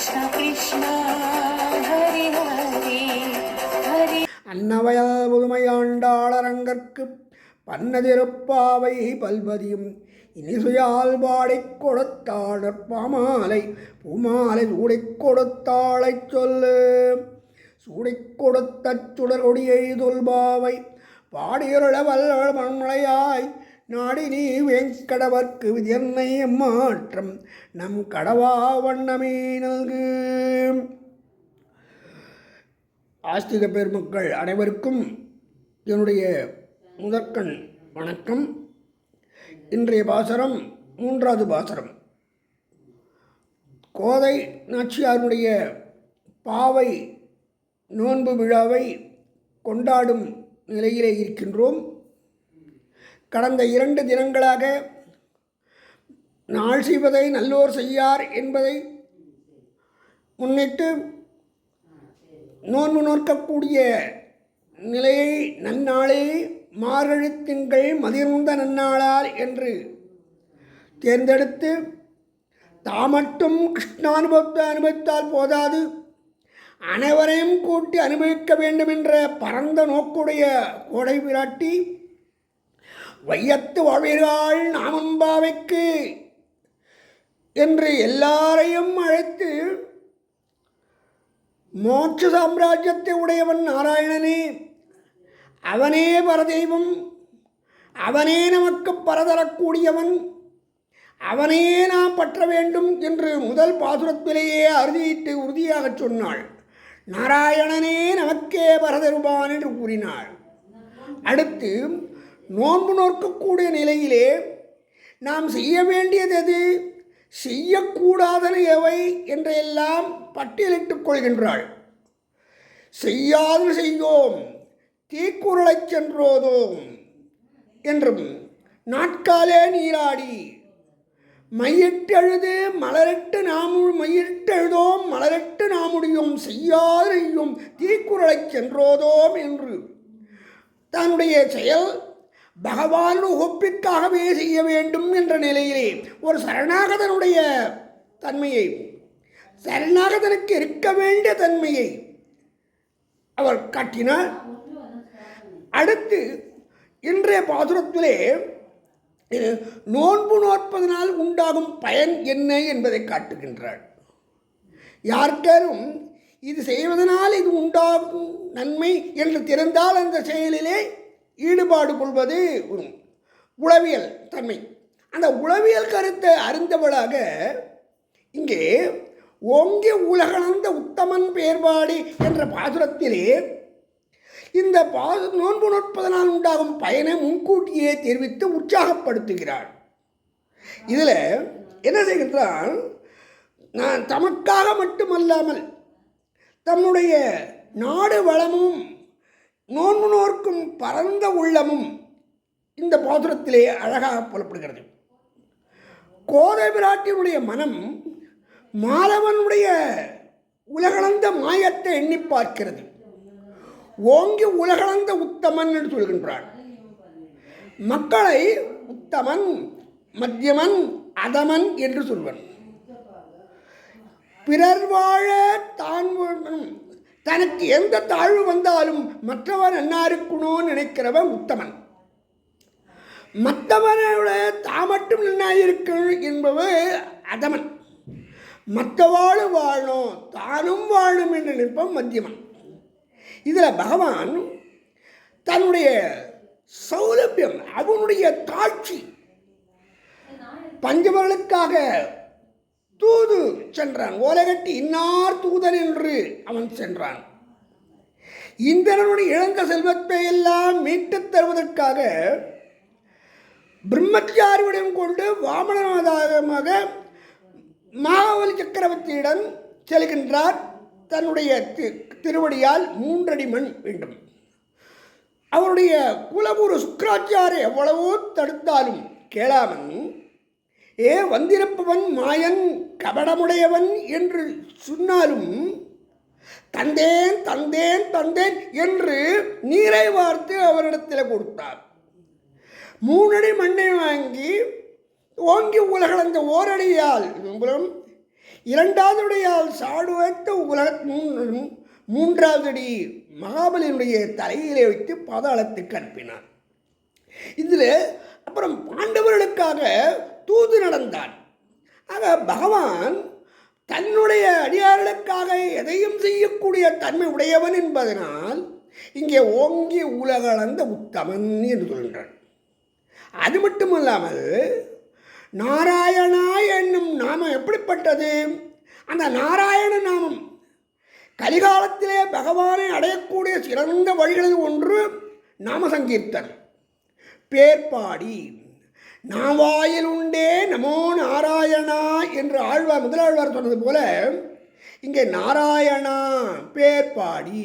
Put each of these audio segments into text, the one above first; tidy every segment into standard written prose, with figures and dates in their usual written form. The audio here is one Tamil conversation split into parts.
Krishna Krishna Hare Hare Hare அன்னவயல் முதுமையாண்டாளரங்கற்கு பன்னதிருப்பாவை பல்வதியும் இனிசுயால் பாடைக் கொடுத்தாளர் பாமாலை பூமாலை சூடைக் கொடுத்தாளைச் சொல்லு சூடைக் கொடுத்த சுடரொடியை தொல்பாவை பாடியுருளவல் மண்மலையாய் நாடி நீ வெங்கடவர்க்கு விதியன்னை மாற்றம் நம் கடவா வண்ணமே நல்கு. ஆஸ்திக பெருமக்கள் அனைவருக்கும் என்னுடைய முதற்கண் வணக்கம். இன்றைய பாசரம் மூன்றாவது பாசரம். கோதை நாச்சியாருடைய பாவை நோன்பு விழாவை கொண்டாடும் நிலையிலே இருக்கின்றோம். கடந்த 2 தினங்களாக நாள் செய்வதை நல்லோர் செய்யார் என்பதை முன்னிட்டு நோன்பு நோக்கக்கூடிய நிலையை நன்னாளே மார்கழி திங்கள் மதிர்ந்த நன்னாளால் என்று தேர்ந்தெடுத்து தாமட்டும் கிருஷ்ணானுபவத்தை அனுபவித்தால் போதாது, அனைவரையும் கூட்டி அனுபவிக்க வேண்டும் என்ற பரந்த நோக்குடைய கோடை விராட்டி வையத்து வாழ்வீர்கள் நாமம்பாவைக்கு என்று எல்லாரையும் அழைத்து மோட்ச சாம்ராஜ்யத்தை உடையவன் நாராயணனே, அவனே பரதெய்வம், அவனே நமக்கு பரதரக்கூடியவன், அவனே நாம் பற்ற வேண்டும் என்று முதல் பாசுரத்திலேயே அறுதியிட்டு உறுதியாக சொன்னாள். நாராயணனே நமக்கே பரதருபான் என்று கூறினாள். அடுத்து நோன்பு நோக்கக்கூடிய நிலையிலே நாம் செய்ய வேண்டியது எது, செய்யக்கூடாதன எவை என்றெல்லாம் பட்டியலிட்டுக் கொள்கின்றாள். செய்யாது செய்யோம் தீக்குறளைச் சென்றோதோம் என்றும், நாட்காலே நீராடி மையிட்டு எழுது மலரிட்டு மையிட்டு எழுதோம் மலரிட்டு நாமுடியும் செய்யாது செய்யும் தீக்குறளைச் சென்றோதோம் என்று தன்னுடைய செயல் பகவான் ஒப்பிற்காகவே செய்ய வேண்டும் என்ற நிலையிலே ஒரு சரணாகதனுடைய தன்மையை, சரணாகதனுக்கு இருக்க வேண்டிய தன்மையை அவர் காட்டினார். அடுத்து இன்றைய பாசுரத்திலே நோன்பு நோற்பதனால் உண்டாகும் பயன் என்ன என்பதை காட்டுகின்றார். யாருக்காரும் இது செய்வதனால் இது உண்டாகும் நன்மை என்று தெரிந்தால் அந்த செயலிலே ஈடுபாடு கொள்வது உளவியல் தன்மை. அந்த உளவியல் கருத்தை அறிந்தவளாக இங்கே ஓங்கி உலகளந்த உத்தமன் பேர்பாடி என்ற பாசுரத்திலே இந்த நோன்பு நோற்பதனால் உண்டாகும் பயனை முன்கூட்டியே தெரிவித்து உற்சாகப்படுத்துகிறாள். இதில் என்ன செய்கின்றால், நான் தமக்காக மட்டுமல்லாமல் தம்முடைய நாடு வளமும் நோன்பு நோக்கும் பரந்த உள்ளமும் இந்த பாசுரத்திலே அழகாக புலப்படுகிறது. கோதை பிராட்டியுடைய மனம் மாலவனுடைய உலகளந்த மாயத்தை எண்ணி பார்க்கிறது. ஓங்கி உலகளந்த உத்தமன் என்று சொல்கின்றான். மக்களை உத்தமன், மத்தியமன், அதமன் என்று சொல்வன். பிறர் வாழ தான் தனக்கு எந்த தாழ்வு வந்தாலும் மற்றவன் நன்னாருக்கணும்னு நினைக்கிறவன் உத்தமன். மற்றவனோட தான் மட்டும் நன்னாயிருக்கணும் என்பவன் அதமன். மற்றவாழ் வாழும் தானும் வாழும் என்று நிற்பவன் மத்தியமன். இதில் பகவான் தன்னுடைய சௌலபியம், அவனுடைய தாட்சி, பஞ்சவர்களுக்காக தூது சென்றான். ஓலைகட்டி இன்னார் தூதன் என்று அவன் சென்றான். இந்திரனுடைய இழந்த செல்வத்தை எல்லாம் மீட்டுத் தருவதற்காக பிரம்மச்சாரியுடன் கொண்டு வாமனமாக மகாபலி சக்கரவர்த்தியிடம் செல்கின்றார். தன்னுடைய திருவடியால் 3 அடி மண் வேண்டும். அவருடைய குலகுரு சுக்கராச்சாரை எவ்வளவோ தடுத்தாலும் கேளாமன், வந்திருப்பவன் மாயன் கபடமுடையவன் என்று சொன்னாலும் தந்தேன் தந்தேன் தந்தேன் என்று நீரை வார்த்து அவரிடத்தில் கொடுத்தார். 3 அடி மண்ணை வாங்கி ஓங்கி உலகளந்த ஓரடியால் இரண்டாவதுடையால் சாடுவத்த மூன்றாவதடி மகாபலியினுடைய தலையிலே வைத்து பாதாளத்துக்கு அனுப்பினார். இதில் அப்புறம் பாண்டவர்களுக்காக தூது நடந்தான். ஆக பகவான் தன்னுடைய அடியார்களுக்காக எதையும் செய்யக்கூடிய தன்மை உடையவன் என்பதனால் இங்கே ஓங்கி உலகளந்த உத்தமன் என்று சொல்கின்றான். அது மட்டுமல்லாமல் நாராயணா என்னும் நாமம் எப்படிப்பட்டது? அந்த நாராயண நாமம் கலிகாலத்திலே பகவானை அடையக்கூடிய சிறந்த வழிகளில் ஒன்று நாம சங்கீர்த்தன், பேர்பாடி. நாவாயில் உண்டே நமோ நாராயணா என்று ஆழ்வார் முதலாழ்வார் சொன்னது போல இங்கே நாராயணா பேர்பாடி.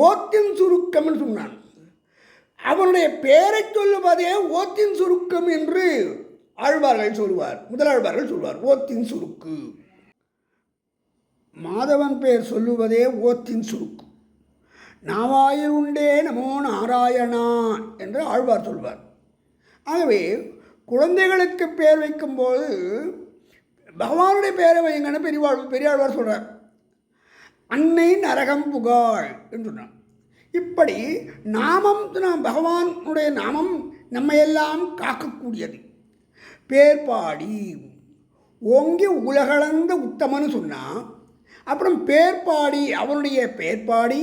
ஓத்தின் சுருக்கம்னு சொன்னான். அவனுடைய பெயரை சொல்லுவதே ஓத்தின் சுருக்கம் என்று ஆழ்வார்கள் சொல்லுவார், முதலாழ்வார்கள் சொல்வார். ஓத்தின் சுருக்கு. மாதவன் பெயர் சொல்லுவதே ஓத்தின் சுருக்கு. நாவாயில் உண்டே நமோ நாராயணா என்று ஆழ்வார் சொல்வார். ஆகவே குழந்தைகளுக்கு பெயர் வைக்கும்போது பகவானுடைய பெயரை வைங்கன்னு பெரியாழ்வார் சொல்கிறார். அன்னை நரகம் புகாள் என்று சொன்னார். இப்படி நாமம், பகவானுடைய நாமம் நம்மையெல்லாம் காக்கக்கூடியது. பேர்பாடி ஓங்கி உலகளந்த உத்தமன்னு சொன்னான். அப்புறம் பேர்பாடி, அவனுடைய பேர்பாடி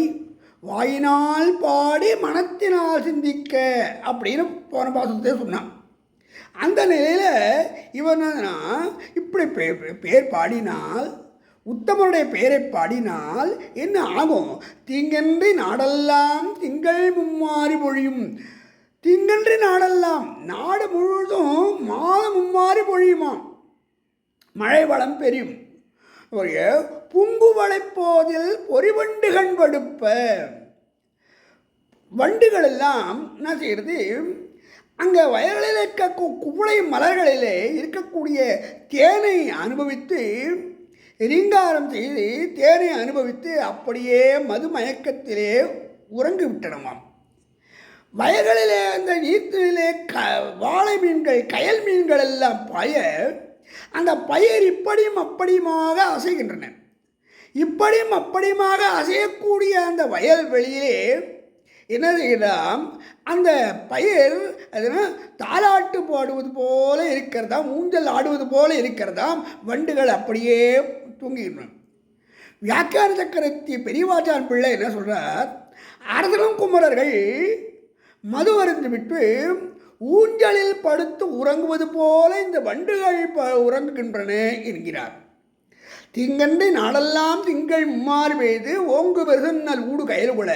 வாயினால் பாடி மனத்தினால் சிந்திக்க அப்படின்னு போன பாசத்தை சொன்னான். அந்த நிலையில் இவன் இப்படி பேர் பாடினால், உத்தமனுடைய பெயரை பாடினால் என்ன ஆகும்? தீங்கன்றி நாடெல்லாம் திங்கள் மும்மாறி பொழியும். தீங்கன்றி நாடெல்லாம், நாடு முழுவதும் மாதம் மும்மாறி பொழியுமாம். மழை வளம் பெரியும். புங்கு வளைப்போதில் பொறிவண்டு கண்படுப்ப. வண்டுகள் எல்லாம் என்ன செய்கிறது? அங்கே வயல்களில் இருக்க குவளை மலர்களிலே இருக்கக்கூடிய தேனை அனுபவித்து, ரீங்காரம் செய்து தேனை அனுபவித்து அப்படியே மது மயக்கத்திலே உறங்கி விட்டனமாம். வயல்களிலே அந்த நீர்த்திலே வாழை மீன்கள், கயல் மீன்கள் எல்லாம் பாய அந்த பயிர் இப்படியும் அப்படியுமாக அசைகின்றன. இப்படியும் அப்படியுமாக அசையக்கூடிய அந்த வயல் வெளியிலே என்ன செய்யலாம்? அந்த பயிர் அதனால் தாலாட்டு பாடுவது போல இருக்கிறதாம், ஊஞ்சல் ஆடுவது போல இருக்கிறதாம். வண்டுகள் அப்படியே தூங்கிடுறோம். வியாக்கியான சக்கரவர்த்தி பெரியவாச்சான் பிள்ளை என்ன சொல்கிறார்? அரசனும் குமரர்கள் மது அருந்து விட்டு ஊஞ்சலில் படுத்து உறங்குவது போல இந்த வண்டுகள் உறங்குகின்றன என்கிறார். திங்கன்றி நாடெல்லாம் திங்கள் மும்மாறு பெய்து ஓங்கு பெருசன்னல் ஊடு கயல்குல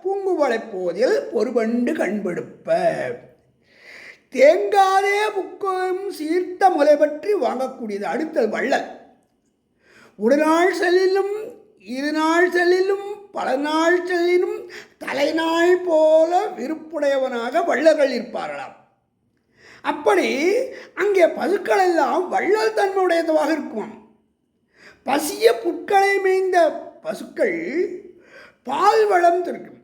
பூங்கு வளைப்போதில் பொறுபண்டு கண்பெடுப்ப. தேங்காதே புக்கும் சீர்த்த முலை பற்றி வாங்கக்கூடியது அடுத்தல் வள்ளல். உடனாள் செல்லிலும் இருநாள் செல்லிலும் பல நாள் செல்லிலும் தலைநாள் போல விருப்புடையவனாக வள்ளல்கள் இருப்பார்களாம். அப்படி அங்கே பசுக்கள் எல்லாம் வள்ளல் தன்மையுடையதாக இருக்குமாம். பசிய புட்களை மேய்ந்த பசுக்கள் பால் வளம் இருக்கும்.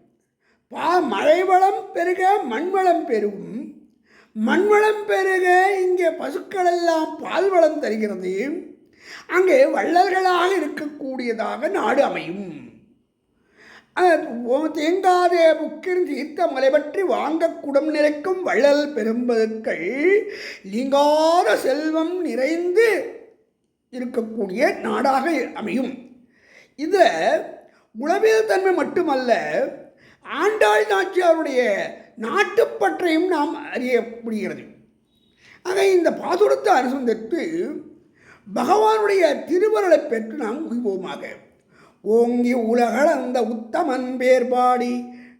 மழை வளம் பெருக மண்வளம் பெருகும். மண்வளம் பெருக இங்கே பசுக்கள் எல்லாம் பால் வளம் தருகிறது. அங்கே வள்ளல்களாக இருக்கக்கூடியதாக நாடு அமையும். தேங்காதே புக்கின் தீர்த்த மலை பற்றி வாங்க குடம் நிறைக்கும் வள்ளல் பெரும்பதுக்கள் லிங்கார செல்வம் நிறைந்து இருக்கக்கூடிய நாடாக அமையும். இதில் உளவியல் தன்மை மட்டுமல்ல, ஆண்டாள் நாச்சியாருடைய நாட்டுப்பற்றையும் நாம் அறிய முடிகிறது. ஆக இந்த பாசுரத்தை அனுசந்தித்து பகவானுடைய திருவருளை பெற்று நாம் உய்வோமாக. ஓங்கி உலகளந்த உத்தமன் பேர்பாடி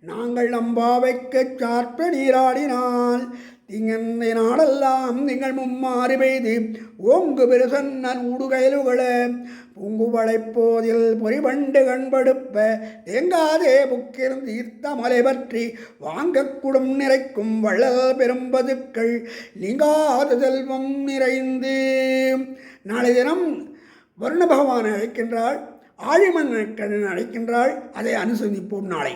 நாங்கள் நம்பாவைக்கு சார்ப நீராடினால் திங்கந்தை நாடெல்லாம் நீங்கள் மும்மாறி பெய்து ஓங்கு பெருசன்னன் ஊடுகயலுகள பூங்கு வளைப்போதில் பொறிவண்டு கண்படுப்ப தேங்காதே புக்கிருந்து ஈர்த்த மலை பற்றி வாங்கக்குடும் நிறைக்கும் வள்ளல் பெரும்பதுக்கள் நீங்காத செல்வம் நிறைந்து. நாளை தினம் வருண பகவானை அழைக்கின்றாள், ஆழிமன் அழைக்கின்றாள். அதை அனுசந்திப்போம் நாளை.